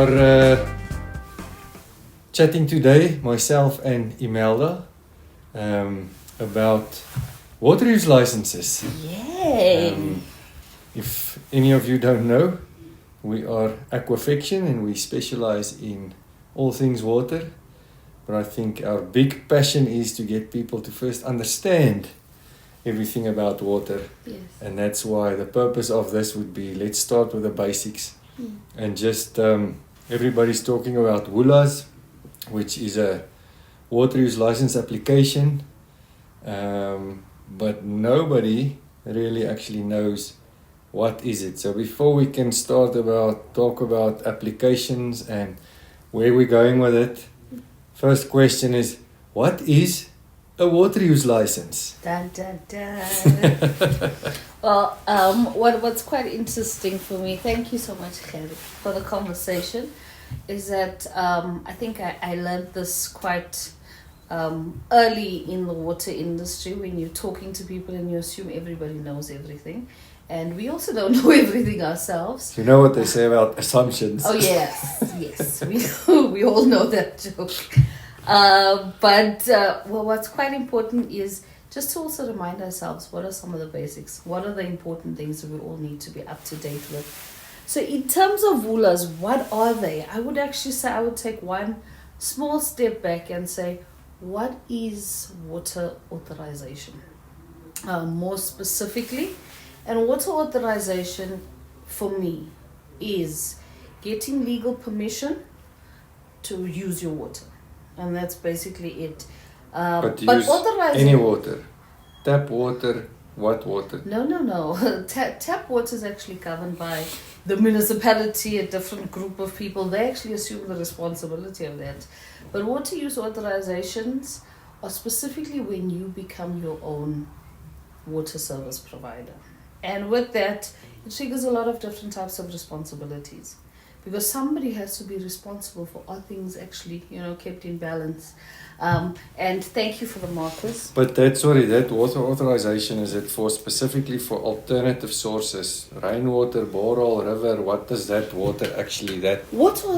are chatting today, myself and Imelda, about water use licenses. Yay! If any of you don't know, we are Aquafiction and we specialize in all things water. But I think our big passion is to get people to first understand everything about water. Yes. And that's why the purpose of this would be, let's start with the basics. And just everybody's talking about WULAs, which is a water use license application, but nobody really actually knows what is it. So before we can talk about applications and where we're going with it, first question is, what is a water use license? Dun, dun, dun. Well, what's quite interesting for me, thank you so much, Gerrie, for the conversation, is that I think I learned this quite early in the water industry, when you're talking to people and you assume everybody knows everything. And we also don't know everything ourselves. You know what they say about assumptions. Oh, yes. We all know that joke. But what's quite important is just to also remind ourselves, what are some of the basics? What are the important things that we all need to be up to date with? So in terms of WULAs, what are they? I would actually say I would take one small step back and say, what is water authorization? More specifically, and water authorization for me is getting legal permission to use your water. And that's basically it. But but use authorizing any water? Tap water, what water? No. Tap water is actually governed by the municipality, a different group of people. They actually assume the responsibility of that. But water use authorizations are specifically when you become your own water service provider. And with that, it triggers a lot of different types of responsibilities. Because somebody has to be responsible for all things actually, kept in balance. And thank you for the markers. But that water authorization, is it specifically for alternative sources? Rainwater, borehole, river, what does that water actually,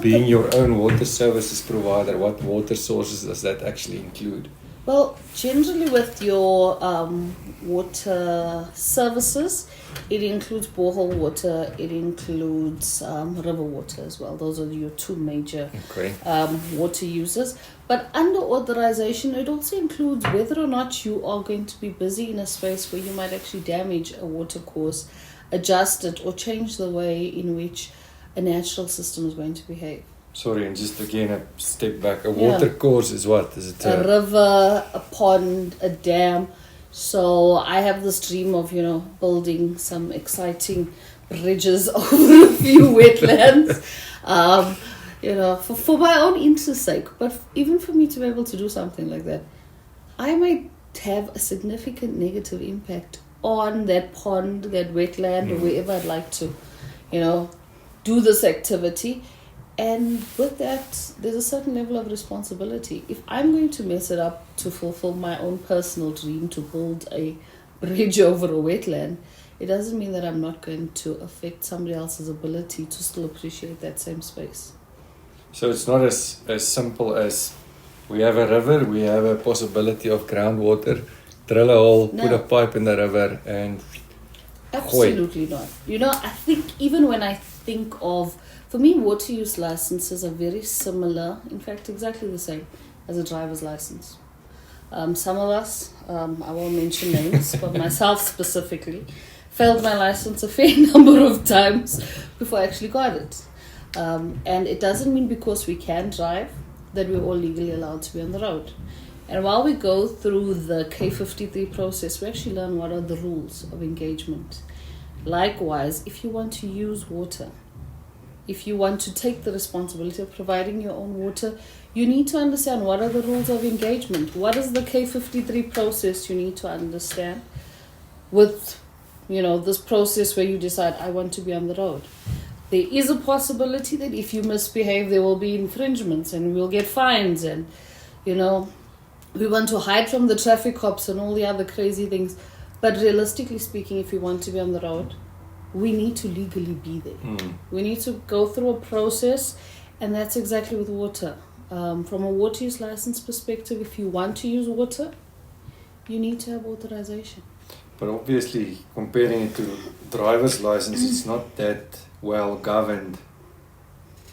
being your own water services provider, what water sources does that actually include? Well, generally with your water services, it includes borehole water, it includes river water as well. Those are your two major water users. But under authorization, it also includes whether or not you are going to be busy in a space where you might actually damage a water course, adjust it, or change the way in which a natural system is going to behave. Sorry, and just again a step back. A water course is what? Is it a river, a pond, a dam? So I have this dream of, building some exciting bridges over a few wetlands, for my own interest's sake. But even for me to be able to do something like that, I might have a significant negative impact on that pond, that wetland, or wherever I'd like to, do this activity. And with that, there's a certain level of responsibility. If I'm going to mess it up to fulfill my own personal dream to build a bridge over a wetland, it doesn't mean that I'm not going to affect somebody else's ability to still appreciate that same space. So it's not as simple as we have a river, we have a possibility of groundwater, drill a hole, put a pipe in the river and absolutely not. I think even when I think of, for me, water use licenses are very similar, in fact, exactly the same as a driver's license. Some of us, I won't mention names, but myself specifically, failed my license a fair number of times before I actually got it. And it doesn't mean because we can drive that we're all legally allowed to be on the road. And while we go through the K53 process, we actually learn what are the rules of engagement. Likewise, if you want to use water, if you want to take the responsibility of providing your own water, you need to understand what are the rules of engagement. What is the K53 process you need to understand with, this process where you decide, I want to be on the road. There is a possibility that if you misbehave, there will be infringements and we'll get fines and, we want to hide from the traffic cops and all the other crazy things. But realistically speaking, if you want to be on the road, we need to legally be there. We need to go through a process And that's exactly with water. From a water use license perspective, if you want to use water, you need to have authorization. But obviously, comparing it to driver's license, it's not that well governed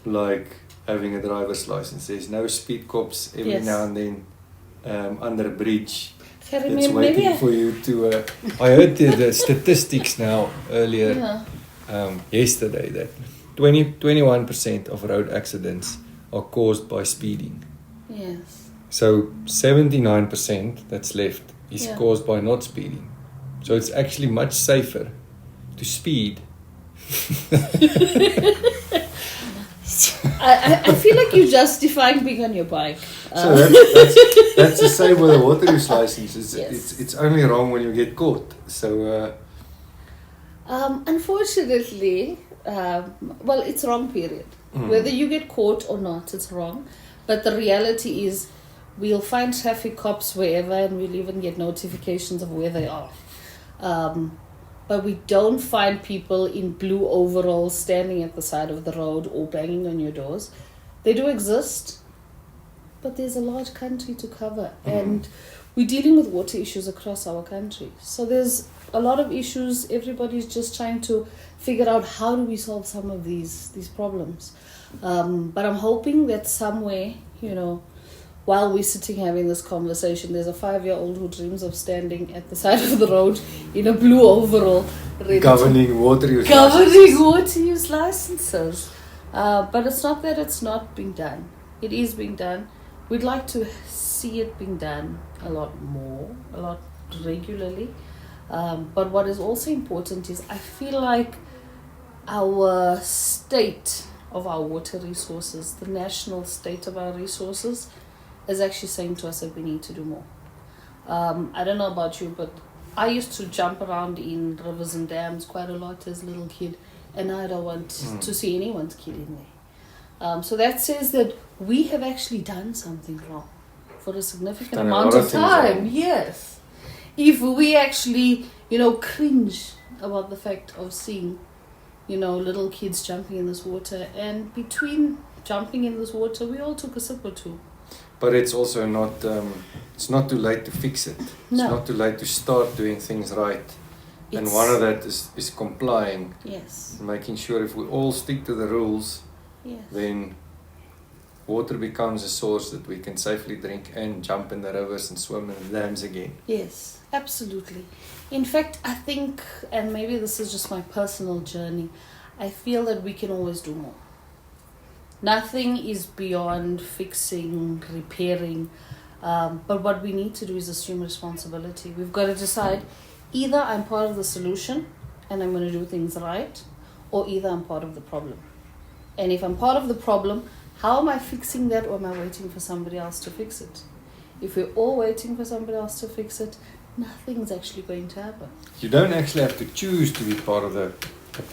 like having a driver's license. There's no speed cops every now and then under a bridge. Gerrie, That's waiting for you to... I heard the statistics now earlier yesterday that 21% of road accidents are caused by speeding. Yes. So 79% that's left is caused by not speeding. So it's actually much safer to speed. I feel like you're justifying being on your bike. So that's the same with a water use license. It's only wrong when you get caught. So unfortunately, well, it's wrong, period. Whether you get caught or not, it's wrong. But the reality is, we'll find traffic cops wherever, and we'll even get notifications of where they are. But we don't find people in blue overalls standing at the side of the road or banging on your doors. They do exist, but there's a large country to cover, and we're dealing with water issues across our country. So there's a lot of issues. Everybody's just trying to figure out how do we solve some of these problems. But I'm hoping that somewhere, while we're sitting having this conversation, there's a 5-year-old who dreams of standing at the side of the road in a blue overall, governing water use licenses. But it's not that it's not being done. It is being done. We'd like to see it being done a lot more, a lot regularly. But what is also important is I feel like our state of our water resources, the national state of our resources, is actually saying to us that we need to do more. I don't know about you, but I used to jump around in rivers and dams quite a lot as a little kid, and I don't want to see anyone's kid in there. So that says that we have actually done something wrong for a significant amount of time. Yes. If we actually, cringe about the fact of seeing, little kids jumping in this water, and between jumping in this water, we all took a sip or two. But it's also not, it's not too late to fix it. No. It's not too late to start doing things right. And one of that is complying. Yes. Making sure if we all stick to the rules, then water becomes a source that we can safely drink and jump in the rivers and swim in the dams again. Yes, absolutely. In fact, I think, and maybe this is just my personal journey, I feel that we can always do more. Nothing is beyond fixing, repairing, but what we need to do is assume responsibility. We've got to decide, either I'm part of the solution and I'm going to do things right, or either I'm part of the problem. And if I'm part of the problem, how am I fixing that, or am I waiting for somebody else to fix it? If we're all waiting for somebody else to fix it, nothing's actually going to happen. You don't actually have to choose to be part of the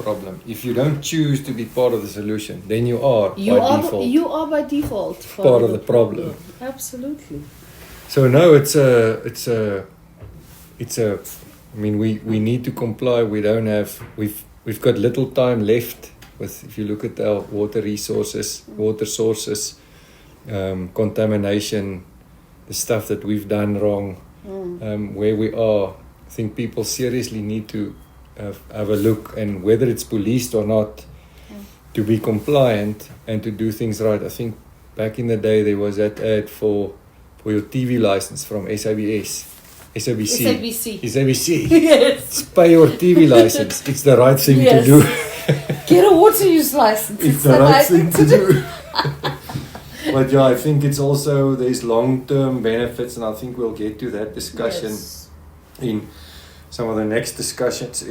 problem. If you don't choose to be part of the solution, then you are default. You are by default part of the problem. Absolutely. So no, it's a. I mean, we need to comply. We don't have. We've got little time left. If you look at our water resources, water sources, contamination, the stuff that we've done wrong, where we are, I think people seriously need to have a look, and whether it's policed or not, to be compliant and to do things right. I think back in the day there was that ad for your TV license from SABC. Yes. Pay your TV license. It's the right thing to do. Get a water use license. It's the right thing to do. But I think it's also, there's long-term benefits, and I think we'll get to that discussion in some of the next discussions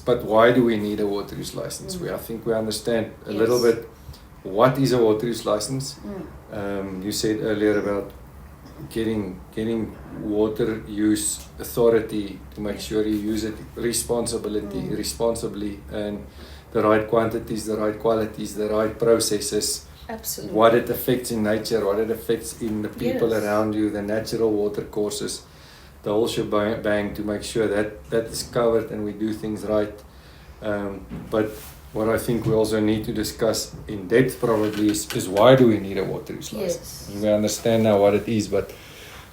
but why do we need a water use license? I think we understand a little bit what is a water use license. You said earlier about getting water use authority to make sure you use it responsibly, and the right quantities, the right qualities, the right processes. Absolutely. What it affects in nature, what it affects in the people around you, the natural water courses, the whole shebang, to make sure that is covered and we do things right. But what I think we also need to discuss in depth probably is why do we need a water use license? Yes. We understand now what it is, but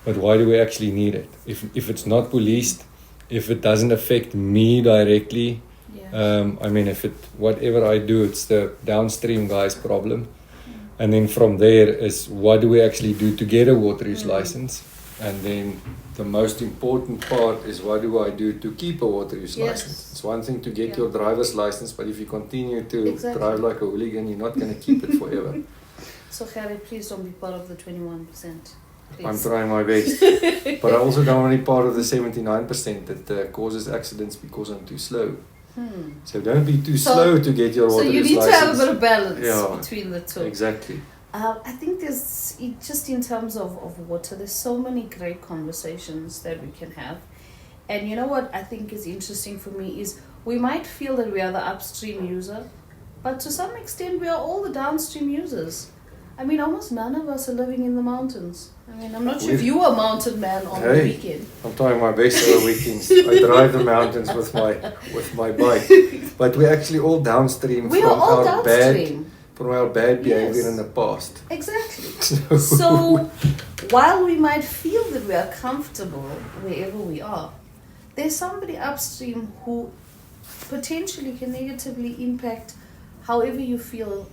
why do we actually need it? If it's not policed, if it doesn't affect me directly, I mean, whatever I do, it's the downstream guy's problem. And then from there is what do we actually do to get a water use license? And then the most important part is what do I do to keep a water use license? It's one thing to get your driver's license, but if you continue to drive like a hooligan, you're not going to keep it forever. So Gerrie, please don't be part of the 21%. Please. I'm trying my best. But I also don't want to be part of the 79% that causes accidents because I'm too slow. So don't be too slow to get your water use license. So you need to have a bit of balance between the two. Exactly. I think there's, just in terms of water, there's so many great conversations that we can have. And you know what I think is interesting for me is we might feel that we are the upstream user, but to some extent we are all the downstream users. I mean, almost none of us are living in the mountains. I mean, I'm not sure if you are a mountain man on the weekend. I'm trying my best on the weekends. I drive the mountains with my bike. But we're actually all downstream from our bad behavior in the past. Exactly. So while we might feel that we are comfortable wherever we are, there's somebody upstream who potentially can negatively impact however you feel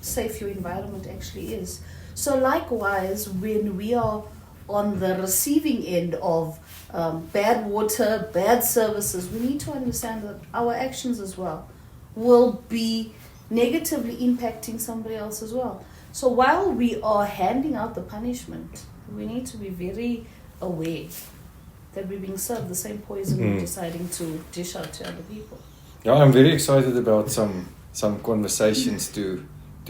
safe your environment actually is. So likewise, when we are on the receiving end of bad water, bad services, we need to understand that our actions as well will be negatively impacting somebody else as well. So while we are handing out the punishment, we need to be very aware that we're being served the same poison we're deciding to dish out to other people. Yeah, I'm very excited about some conversations to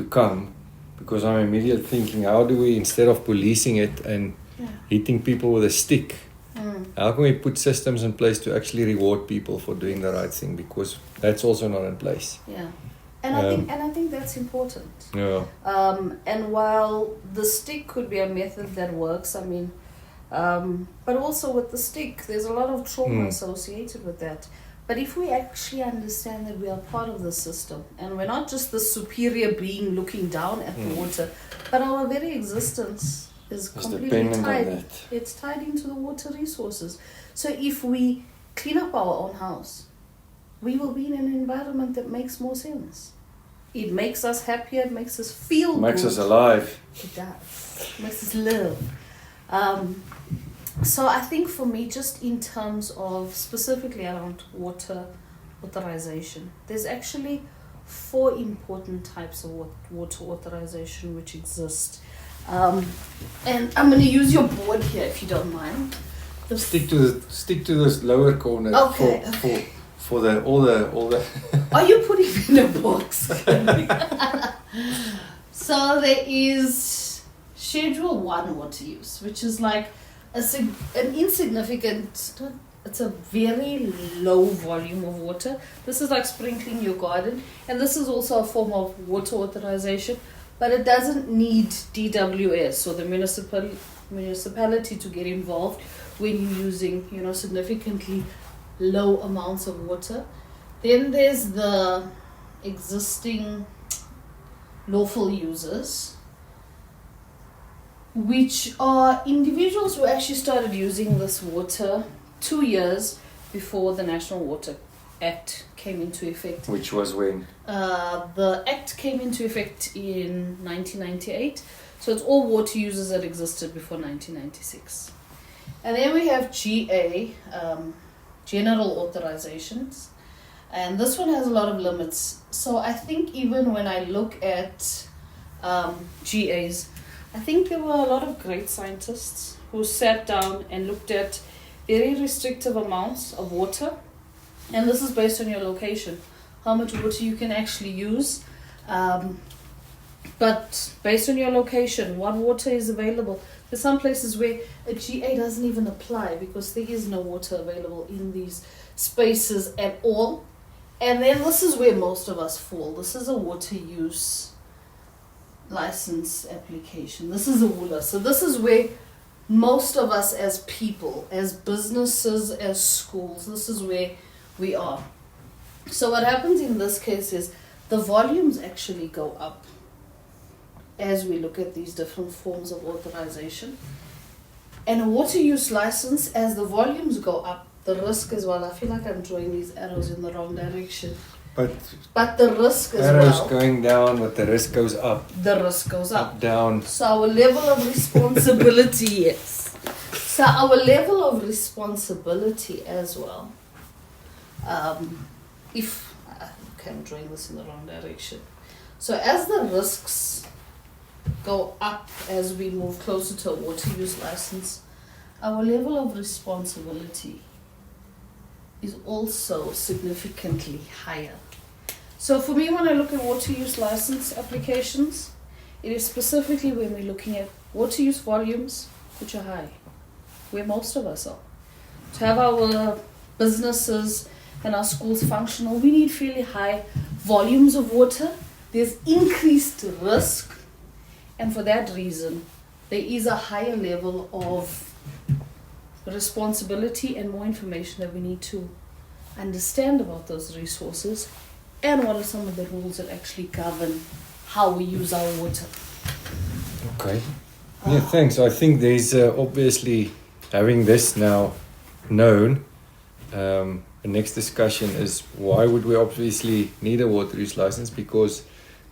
come, because I'm immediately thinking, how do we, instead of policing it and hitting people with a stick, how can we put systems in place to actually reward people for doing the right thing, because that's also not in place. And I think that's important. And while the stick could be a method that works, I mean, but also with the stick, there's a lot of trauma associated with that. But if we actually understand that we are part of the system, and we're not just the superior being looking down at the water, but our very existence is completely tied. It's tied into the water resources. So if we clean up our own house, we will be in an environment that makes more sense. It makes us happier, it makes us feel good. Makes us alive. It does. It makes us live. So I think for me, just in terms of specifically around water authorization, there's actually 4 important types of water authorization which exist. And I'm going to use your board here if you don't mind. Stick to this lower corner. Okay. For all the. Are you putting it in a box? So there is Schedule 1 water use, which is like an insignificant, it's a very low volume of water. This is like sprinkling your garden, and this is also a form of water authorization, but it doesn't need DWS or the municipality to get involved when you're using, significantly low amounts of water. Then there's the existing lawful users, which are individuals who actually started using this water 2 years before the National Water Act came into effect. Which was when? The Act came into effect in 1998. So it's all water users that existed before 1996. And then we have GA, General Authorizations. And this one has a lot of limits. So I think even when I look at GAs, I think there were a lot of great scientists who sat down and looked at very restrictive amounts of water. And this is based on your location, how much water you can actually use. But based on your location, what water is available. There's some places where a GA doesn't even apply because there is no water available in these spaces at all. And then this is where most of us fall. This is a water use license application. This is a WULA. So this is where most of us as people, as businesses, as schools, this is where we are. So what happens in this case is the volumes actually go up as we look at these different forms of authorization. And a water use license, as the volumes go up, the risk as well. I feel like I'm drawing these arrows in the wrong direction. But the risk as well. Arrows going down, but the risk goes up. The risk goes up. Up, down. So our level of responsibility, yes. So our level of responsibility as well. Okay, I'm drawing this in the wrong direction. So as the risks go up as we move closer to a water use license, our level of responsibility is also significantly higher. So for me, when I look at water use license applications, it is specifically when we're looking at water use volumes, which are high, where most of us are. To have our businesses and our schools functional, we need fairly high volumes of water. There's increased risk, and for that reason, there is a higher level of responsibility and more information that we need to understand about those resources and what are some of the rules that actually govern how we use our water. Okay. Yeah, thanks. I think there's obviously, having this now known, the next discussion is why would we obviously need a water use license? Because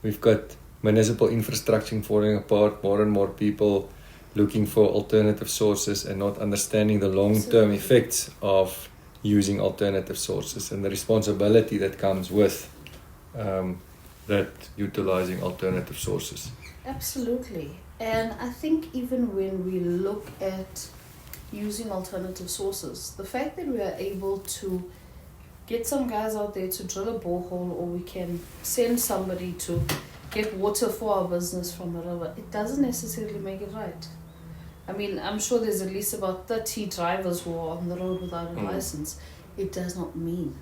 we've got municipal infrastructure falling apart, more and more people looking for alternative sources and not understanding the long-term effects of using alternative sources and the responsibility that comes with that utilizing alternative sources. Absolutely. And I think even when we look at using alternative sources, the fact that we are able to get some guys out there to drill a borehole, or we can send somebody to get water for our business from a river, it doesn't necessarily make it right. I mean, I'm sure there's at least about 30 drivers who are on the road without a license. It does not mean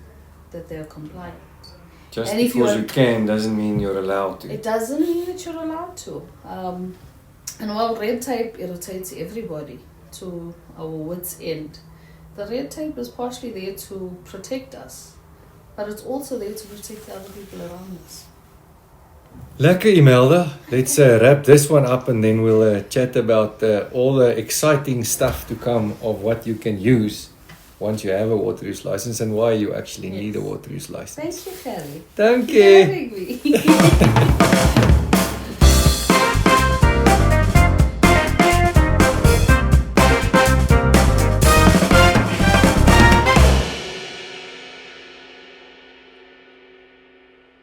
that they're compliant. Just and because you can doesn't mean you're allowed to. It doesn't mean that you're allowed to. And while red tape irritates everybody to our wits' end, the red tape is partially there to protect us, but it's also there to protect the other people around us. Lekker, Imelda. Let's wrap this one up, and then we'll chat about all the exciting stuff to come of what you can use once you have a water use license and why you actually need a water use license. Thank you, Gerrie. Thank you.